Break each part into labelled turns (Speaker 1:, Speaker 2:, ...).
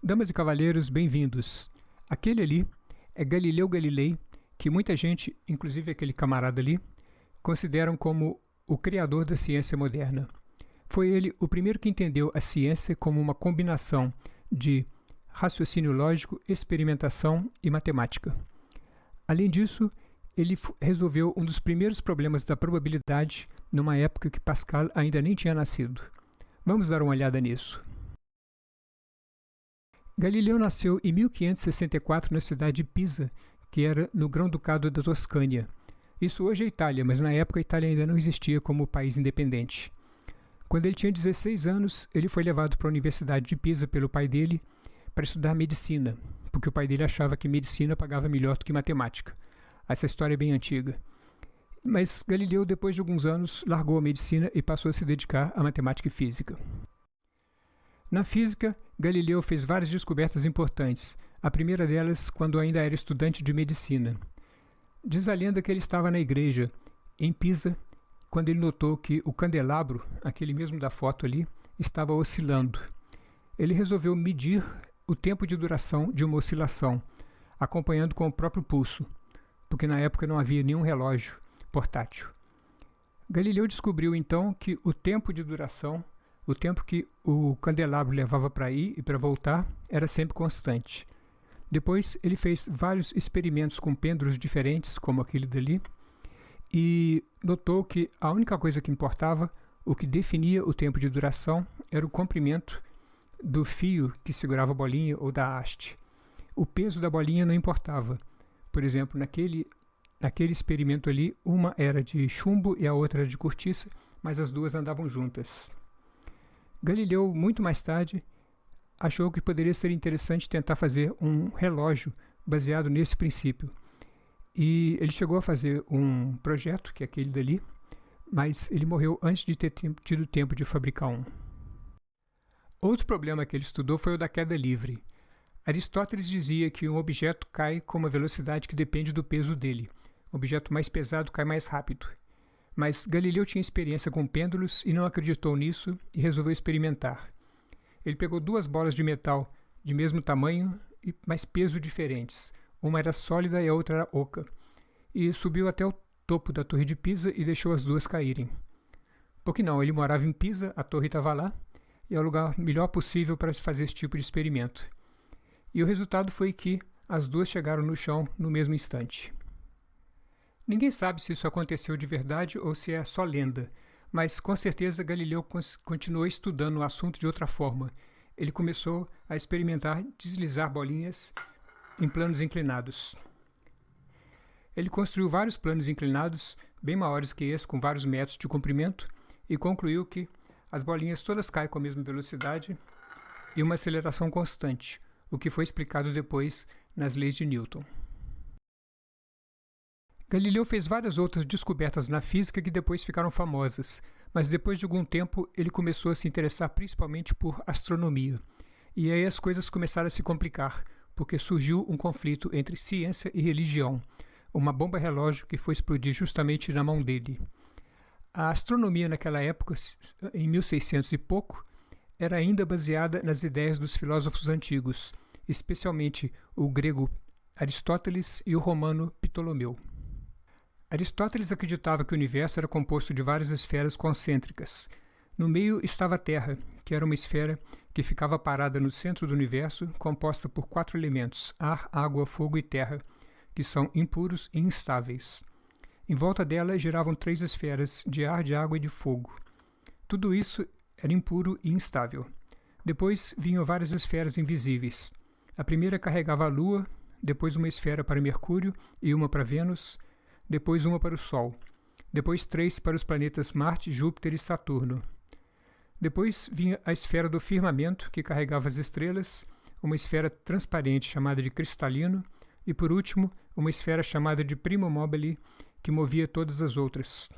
Speaker 1: Damas e cavalheiros, bem-vindos. Aquele ali é Galileu Galilei, que muita gente, inclusive aquele camarada ali, consideram como o criador da ciência moderna. Foi ele o primeiro que entendeu a ciência como uma combinação de raciocínio lógico, experimentação e matemática. Além disso, ele resolveu um dos primeiros problemas da probabilidade numa época que Pascal ainda nem tinha nascido. Vamos dar uma olhada nisso. Galileu nasceu em 1564 na cidade de Pisa, que era no Grão-Ducado da Toscânia. Isso hoje é Itália, mas na época a Itália ainda não existia como país independente. Quando ele tinha 16 anos, ele foi levado para a Universidade de Pisa pelo pai dele para estudar medicina, porque o pai dele achava que medicina pagava melhor do que matemática. Essa história é bem antiga. Mas Galileu, depois de alguns anos, largou a medicina e passou a se dedicar à matemática e física. Na física, Galileu fez várias descobertas importantes, a primeira delas quando ainda era estudante de medicina. Diz a lenda que ele estava na igreja, em Pisa, quando ele notou que o candelabro, aquele mesmo da foto ali, estava oscilando. Ele resolveu medir o tempo de duração de uma oscilação, acompanhando com o próprio pulso, porque na época não havia nenhum relógio portátil. Galileu descobriu então que o tempo de duração, o tempo que o candelabro levava para ir e para voltar, era sempre constante. Depois ele fez vários experimentos com pêndulos diferentes, como aquele dali, e notou que a única coisa que importava, o que definia o tempo de duração, era o comprimento do fio que segurava a bolinha ou da haste. O peso da bolinha não importava. Por exemplo, naquele experimento ali, uma era de chumbo e a outra era de cortiça, mas as duas andavam juntas. Galileu, muito mais tarde, achou que poderia ser interessante tentar fazer um relógio baseado nesse princípio. E ele chegou a fazer um projeto, que é aquele dali, mas ele morreu antes de ter tido tempo de fabricar um. Outro problema que ele estudou foi o da queda livre. Aristóteles dizia que um objeto cai com uma velocidade que depende do peso dele. O objeto mais pesado cai mais rápido. Mas Galileu tinha experiência com pêndulos e não acreditou nisso e resolveu experimentar. Ele pegou duas bolas de metal de mesmo tamanho, mas peso diferentes. Uma era sólida e a outra era oca. E subiu até o topo da Torre de Pisa e deixou as duas caírem. Porque não, ele morava em Pisa, a torre estava lá, e é o lugar melhor possível para se fazer esse tipo de experimento. E o resultado foi que as duas chegaram no chão no mesmo instante. Ninguém sabe se isso aconteceu de verdade ou se é só lenda, mas com certeza Galileu continuou estudando o assunto de outra forma. Ele começou a experimentar deslizar bolinhas em planos inclinados. Ele construiu vários planos inclinados, bem maiores que esse, com vários metros de comprimento, e concluiu que as bolinhas todas caem com a mesma velocidade e uma aceleração constante, o que foi explicado depois nas leis de Newton. Galileu fez várias outras descobertas na física que depois ficaram famosas, mas depois de algum tempo ele começou a se interessar principalmente por astronomia. E aí as coisas começaram a se complicar, porque surgiu um conflito entre ciência e religião, uma bomba relógio que foi explodir justamente na mão dele. A astronomia naquela época, em 1600 e pouco, era ainda baseada nas ideias dos filósofos antigos, especialmente o grego Aristóteles e o romano Ptolomeu. Aristóteles acreditava que o universo era composto de várias esferas concêntricas. No meio estava a Terra, que era uma esfera que ficava parada no centro do universo, composta por 4 elementos, ar, água, fogo e terra, que são impuros e instáveis. Em volta dela giravam 3 esferas de ar, de água e de fogo. Tudo isso era impuro e instável. Depois vinham várias esferas invisíveis. A primeira carregava a Lua, depois uma esfera para Mercúrio e uma para Vênus, depois uma para o Sol, depois 3 para os planetas Marte, Júpiter e Saturno. Depois vinha a esfera do firmamento, que carregava as estrelas, uma esfera transparente chamada de cristalino, e por último, uma esfera chamada de primo mobile, que movia todas as outras.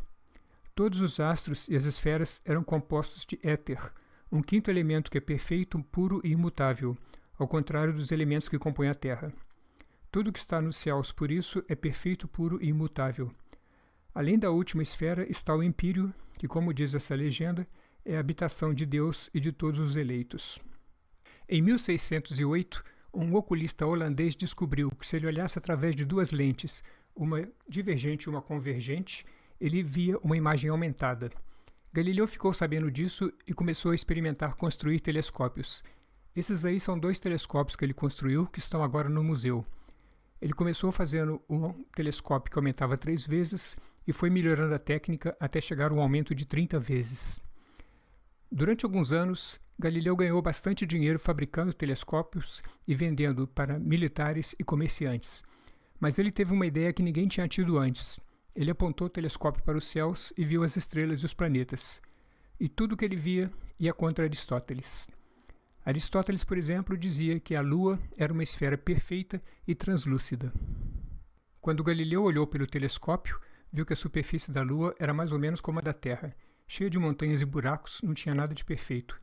Speaker 1: Todos os astros e as esferas eram compostos de éter, um quinto elemento que é perfeito, puro e imutável, ao contrário dos elementos que compõem a Terra. Tudo que está nos céus, por isso, é perfeito, puro e imutável. Além da última esfera está o empírio, que, como diz essa legenda, é a habitação de Deus e de todos os eleitos. Em 1608, um oculista holandês descobriu que se ele olhasse através de duas lentes, uma divergente e uma convergente, ele via uma imagem aumentada. Galileu ficou sabendo disso e começou a experimentar construir telescópios. Esses aí são 2 telescópios que ele construiu, que estão agora no museu. Ele começou fazendo um telescópio que aumentava 3 vezes e foi melhorando a técnica até chegar a um aumento de 30 vezes. Durante alguns anos, Galileu ganhou bastante dinheiro fabricando telescópios e vendendo para militares e comerciantes. Mas ele teve uma ideia que ninguém tinha tido antes. Ele apontou o telescópio para os céus e viu as estrelas e os planetas. E tudo o que ele via ia contra Aristóteles. Aristóteles, por exemplo, dizia que a Lua era uma esfera perfeita e translúcida. Quando Galileu olhou pelo telescópio, viu que a superfície da Lua era mais ou menos como a da Terra, cheia de montanhas e buracos, não tinha nada de perfeito.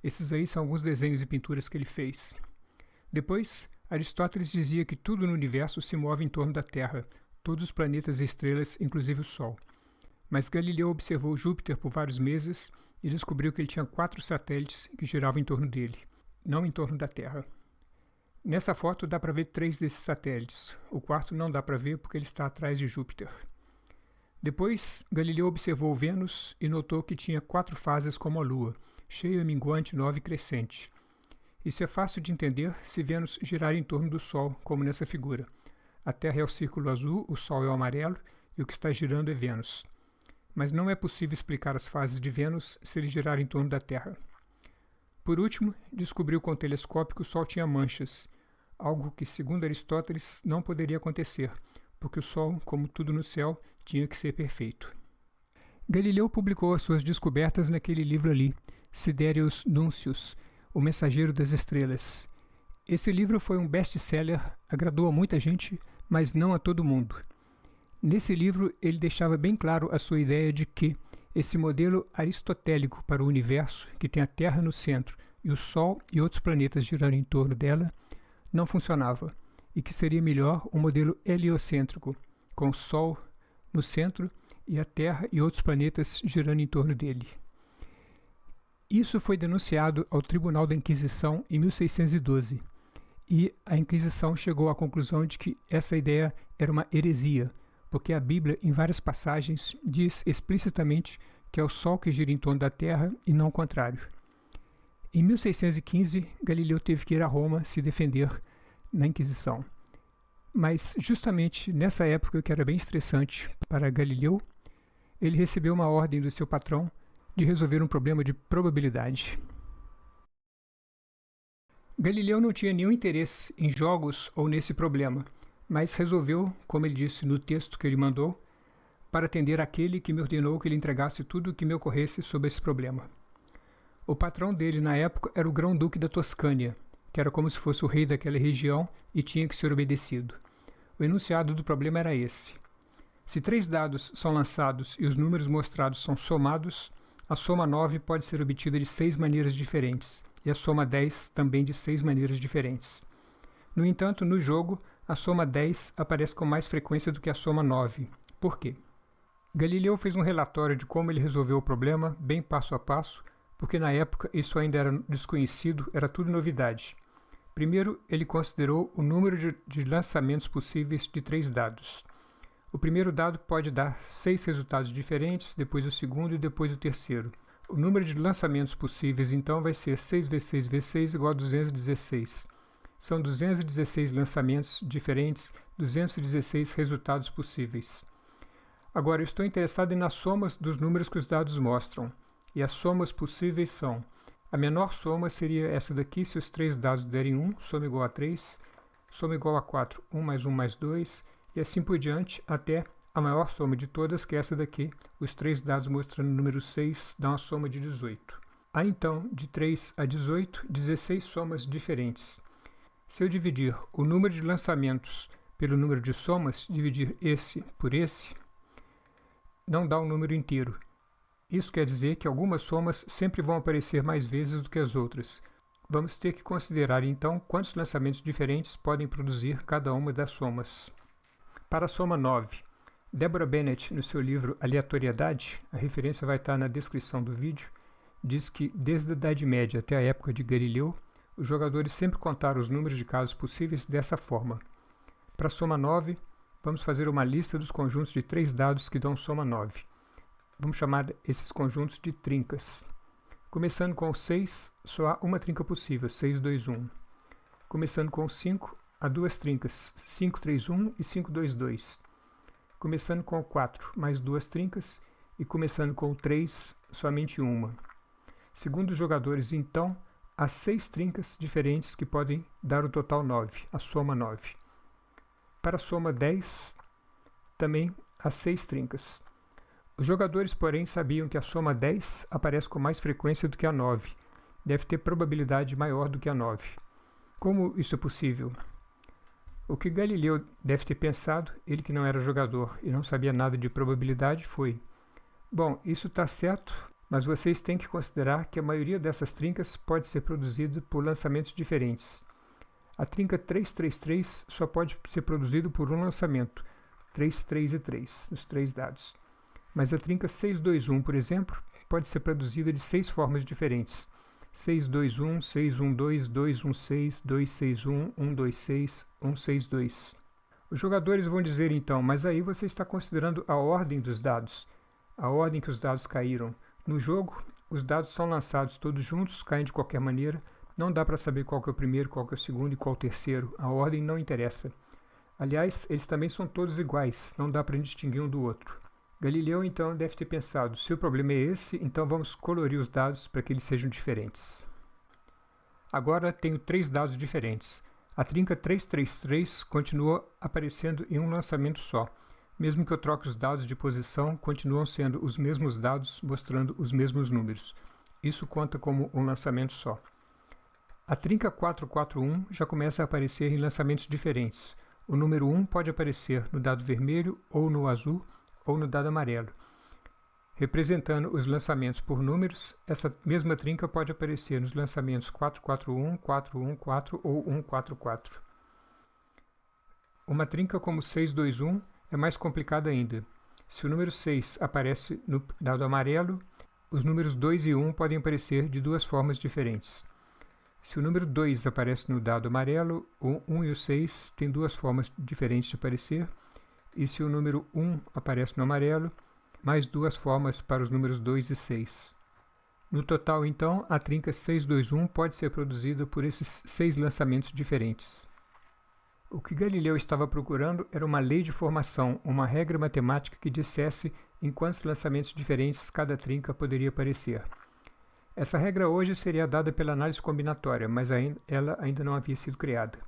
Speaker 1: Esses aí são alguns desenhos e pinturas que ele fez. Depois, Aristóteles dizia que tudo no universo se move em torno da Terra, todos os planetas e estrelas, inclusive o Sol. Mas Galileu observou Júpiter por vários meses e descobriu que ele tinha 4 satélites que giravam em torno dele, não em torno da Terra. Nessa foto dá para ver 3 desses satélites. O 4º não dá para ver porque ele está atrás de Júpiter. Depois, Galileu observou Vênus e notou que tinha 4 fases como a Lua, cheia, minguante, nova e crescente. Isso é fácil de entender se Vênus girar em torno do Sol, como nessa figura. A Terra é o círculo azul, o Sol é o amarelo e o que está girando é Vênus. Mas não é possível explicar as fases de Vênus se ele girar em torno da Terra. Por último, descobriu com o telescópio que o Sol tinha manchas, algo que, segundo Aristóteles, não poderia acontecer, porque o Sol, como tudo no céu, tinha que ser perfeito. Galileu publicou as suas descobertas naquele livro ali, Sidereus Nuncius, O Mensageiro das Estrelas. Esse livro foi um best-seller, agradou a muita gente, mas não a todo mundo. Nesse livro, ele deixava bem claro a sua ideia de que esse modelo aristotélico para o universo, que tem a Terra no centro e o Sol e outros planetas girando em torno dela, não funcionava, e que seria melhor um modelo heliocêntrico, com o Sol no centro e a Terra e outros planetas girando em torno dele. Isso foi denunciado ao Tribunal da Inquisição em 1612, e a Inquisição chegou à conclusão de que essa ideia era uma heresia, porque a Bíblia, em várias passagens, diz explicitamente que é o Sol que gira em torno da Terra e não o contrário. Em 1615, Galileu teve que ir a Roma se defender na Inquisição. Mas justamente nessa época, que era bem estressante para Galileu, ele recebeu uma ordem do seu patrão de resolver um problema de probabilidade. Galileu não tinha nenhum interesse em jogos ou nesse problema, mas resolveu, como ele disse no texto que ele mandou, para atender aquele que me ordenou que ele entregasse tudo o que me ocorresse sobre esse problema. O patrão dele na época era o grão-duque da Toscânia, que era como se fosse o rei daquela região e tinha que ser obedecido. O enunciado do problema era esse. Se 3 dados são lançados e os números mostrados são somados, a soma 9 pode ser obtida de 6 maneiras diferentes, e a soma 10 também de 6 maneiras diferentes. No entanto, no jogo, a soma 10 aparece com mais frequência do que a soma 9. Por quê? Galileu fez um relatório de como ele resolveu o problema, bem passo a passo, porque na época isso ainda era desconhecido, era tudo novidade. Primeiro, ele considerou o número de lançamentos possíveis de 3 dados. O primeiro dado pode dar 6 resultados diferentes, depois o segundo e depois o terceiro. O número de lançamentos possíveis, então, vai ser 6 vezes 6 vezes 6 igual a 216. São 216 lançamentos diferentes, 216 resultados possíveis. Agora, eu estou interessado nas somas dos números que os dados mostram. E as somas possíveis são: a menor soma seria essa daqui, se os 3 dados derem 1, soma igual a 3, soma igual a 4, 1 mais 1 mais 2, e assim por diante, até a maior soma de todas, que é essa daqui, os 3 dados mostrando o número 6, dá uma soma de 18. Há então, de 3 a 18, 16 somas diferentes. Se eu dividir o número de lançamentos pelo número de somas, dividir esse por esse, não dá um número inteiro. Isso quer dizer que algumas somas sempre vão aparecer mais vezes do que as outras. Vamos ter que considerar então quantos lançamentos diferentes podem produzir cada uma das somas. Para a soma 9, Deborah Bennett, no seu livro Aleatoriedade, a referência vai estar na descrição do vídeo, diz que desde a Idade Média até a época de Galileu, os jogadores sempre contaram os números de casos possíveis dessa forma. Para a soma 9, vamos fazer uma lista dos conjuntos de 3 dados que dão soma 9. Vamos chamar esses conjuntos de trincas. Começando com o 6, só há uma trinca possível, 6, 2, 1. Começando com o 5, há 2 trincas, 5, 3, 1 e 5, 2, 2. Começando com o 4, mais 2 trincas, e começando com o 3, somente uma. Segundo os jogadores, então, há 6 trincas diferentes que podem dar o total 9, a soma 9. Para a soma 10, também há 6 trincas. Os jogadores, porém, sabiam que a soma 10 aparece com mais frequência do que a 9. Deve ter probabilidade maior do que a 9. Como isso é possível? O que Galileu deve ter pensado, ele que não era jogador e não sabia nada de probabilidade, foi: bom, isso está certo, mas vocês têm que considerar que a maioria dessas trincas pode ser produzida por lançamentos diferentes. A trinca 333 só pode ser produzida por um lançamento, 3, 3 e 3, os 3 dados. Mas a trinca 621, por exemplo, pode ser produzida de 6 formas diferentes. 621, 612, 216, 261, 126, 162. Os jogadores vão dizer então, mas aí você está considerando a ordem dos dados, a ordem que os dados caíram. No jogo, os dados são lançados todos juntos, caem de qualquer maneira, não dá para saber qual que é o primeiro, qual que é o segundo e qual o terceiro, a ordem não interessa. Aliás, eles também são todos iguais, não dá para distinguir um do outro. Galileu, então, deve ter pensado, se o problema é esse, então vamos colorir os dados para que eles sejam diferentes. Agora tenho 3 dados diferentes. A trinca 333 continua aparecendo em um lançamento só. Mesmo que eu troque os dados de posição, continuam sendo os mesmos dados mostrando os mesmos números. Isso conta como um lançamento só. A trinca 441 já começa a aparecer em lançamentos diferentes. O número 1 pode aparecer no dado vermelho ou no azul, ou no dado amarelo. Representando os lançamentos por números, essa mesma trinca pode aparecer nos lançamentos 441, 414 ou 144. Uma trinca como 621 é mais complicada ainda. Se o número 6 aparece no dado amarelo, os números 2 e 1 podem aparecer de 2 formas diferentes. Se o número 2 aparece no dado amarelo, o 1 e o 6 têm 2 formas diferentes de aparecer. E se o número 1 aparece no amarelo, mais 2 formas para os números 2 e 6. No total, então, a trinca 621 pode ser produzida por esses 6 lançamentos diferentes. O que Galileu estava procurando era uma lei de formação, uma regra matemática que dissesse em quantos lançamentos diferentes cada trinca poderia aparecer. Essa regra hoje seria dada pela análise combinatória, mas ela ainda não havia sido criada.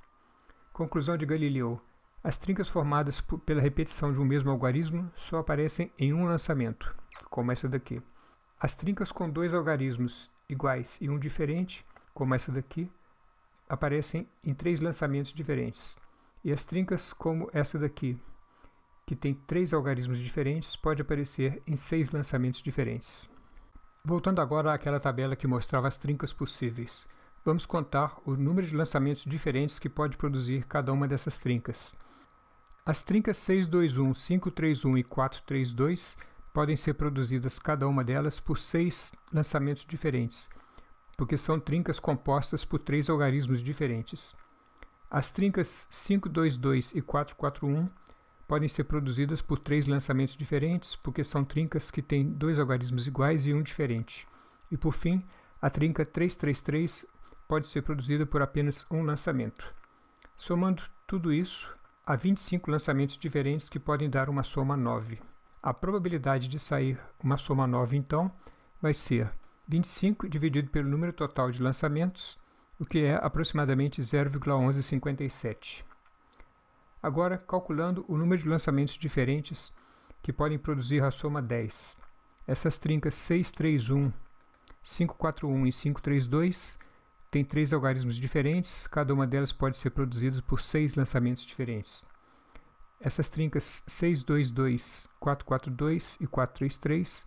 Speaker 1: Conclusão de Galileu: as trincas formadas pela repetição de um mesmo algarismo só aparecem em um lançamento, como essa daqui. As trincas com 2 algarismos iguais e um diferente, como essa daqui, aparecem em 3 lançamentos diferentes. E as trincas como essa daqui, que tem 3 algarismos diferentes, pode aparecer em 6 lançamentos diferentes. Voltando agora àquela tabela que mostrava as trincas possíveis, vamos contar o número de lançamentos diferentes que pode produzir cada uma dessas trincas. As trincas 621, 531 e 432 podem ser produzidas cada uma delas por 6 lançamentos diferentes, porque são trincas compostas por 3 algarismos diferentes. As trincas 522 e 441 podem ser produzidas por 3 lançamentos diferentes, porque são trincas que têm 2 algarismos iguais e um diferente. E por fim, a trinca 333 pode ser produzida por apenas um lançamento. Somando tudo isso, há 25 lançamentos diferentes que podem dar uma soma 9. A probabilidade de sair uma soma 9, então, vai ser 25 dividido pelo número total de lançamentos, o que é aproximadamente 0,1157. Agora, calculando o número de lançamentos diferentes que podem produzir a soma 10. Essas trincas 631, 541 e 532 têm 3 algarismos diferentes, cada uma delas pode ser produzida por 6 lançamentos diferentes. Essas trincas 622, 442 e 433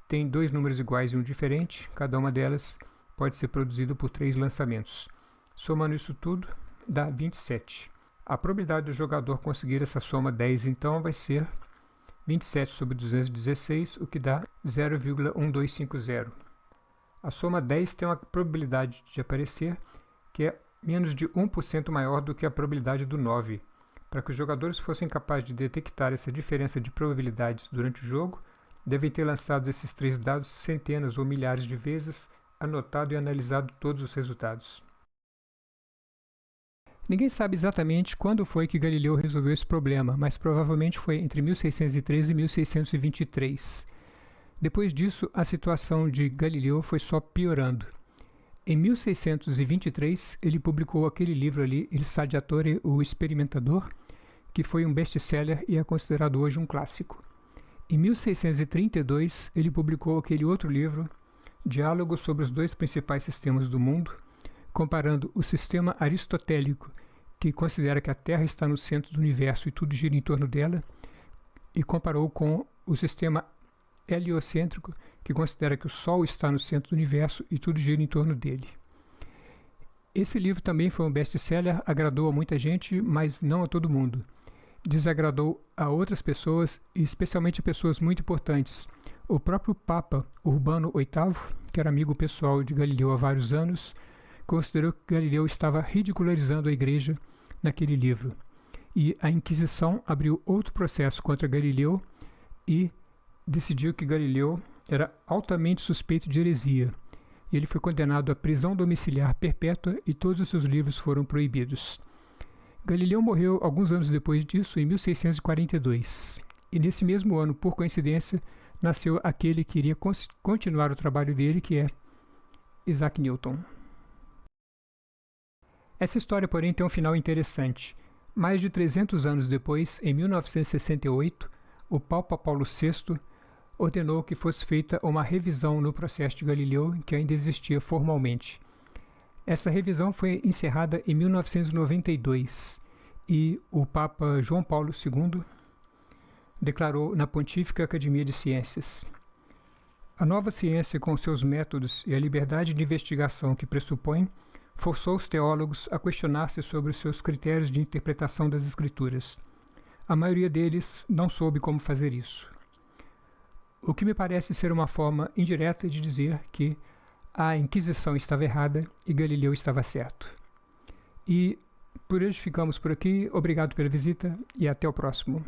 Speaker 1: têm 2 números iguais e um diferente, cada uma delas pode ser produzida por 3 lançamentos. Somando isso tudo, dá 27. A probabilidade do jogador conseguir essa soma 10, então, vai ser 27 sobre 216, o que dá 0,1250. A soma 10 tem uma probabilidade de aparecer que é menos de 1% maior do que a probabilidade do 9. Para que os jogadores fossem capazes de detectar essa diferença de probabilidades durante o jogo, devem ter lançado esses 3 dados centenas ou milhares de vezes, anotado e analisado todos os resultados. Ninguém sabe exatamente quando foi que Galileu resolveu esse problema, mas provavelmente foi entre 1613 e 1623. Depois disso, a situação de Galileu foi só piorando. Em 1623, ele publicou aquele livro ali, Il Saggiatore, o Experimentador, que foi um best-seller e é considerado hoje um clássico. Em 1632, ele publicou aquele outro livro, Diálogos sobre os dois principais sistemas do mundo, comparando o sistema aristotélico, que considera que a Terra está no centro do universo e tudo gira em torno dela, e comparou com o sistema heliocêntrico, que considera que o Sol está no centro do universo e tudo gira em torno dele. Esse livro também foi um best-seller, agradou a muita gente, mas não a todo mundo. Desagradou a outras pessoas, e especialmente a pessoas muito importantes. O próprio Papa Urbano VIII, que era amigo pessoal de Galileu há vários anos, considerou que Galileu estava ridicularizando a Igreja naquele livro. E a Inquisição abriu outro processo contra Galileu e decidiu que Galileu era altamente suspeito de heresia. Ele foi condenado à prisão domiciliar perpétua e todos os seus livros foram proibidos. Galileu morreu alguns anos depois disso, em 1642. E nesse mesmo ano, por coincidência, nasceu aquele que iria continuar o trabalho dele, que é Isaac Newton. Essa história, porém, tem um final interessante. Mais de 300 anos depois, em 1968, o Papa Paulo VI ordenou que fosse feita uma revisão no processo de Galileu, que ainda existia formalmente. Essa revisão foi encerrada em 1992 e o Papa João Paulo II declarou na Pontífica Academia de Ciências: a nova ciência, com seus métodos e a liberdade de investigação que pressupõe, forçou os teólogos a questionar-se sobre os seus critérios de interpretação das Escrituras. A maioria deles não soube como fazer isso. O que me parece ser uma forma indireta de dizer que a Inquisição estava errada e Galileu estava certo. E por hoje ficamos por aqui. Obrigado pela visita e até o próximo.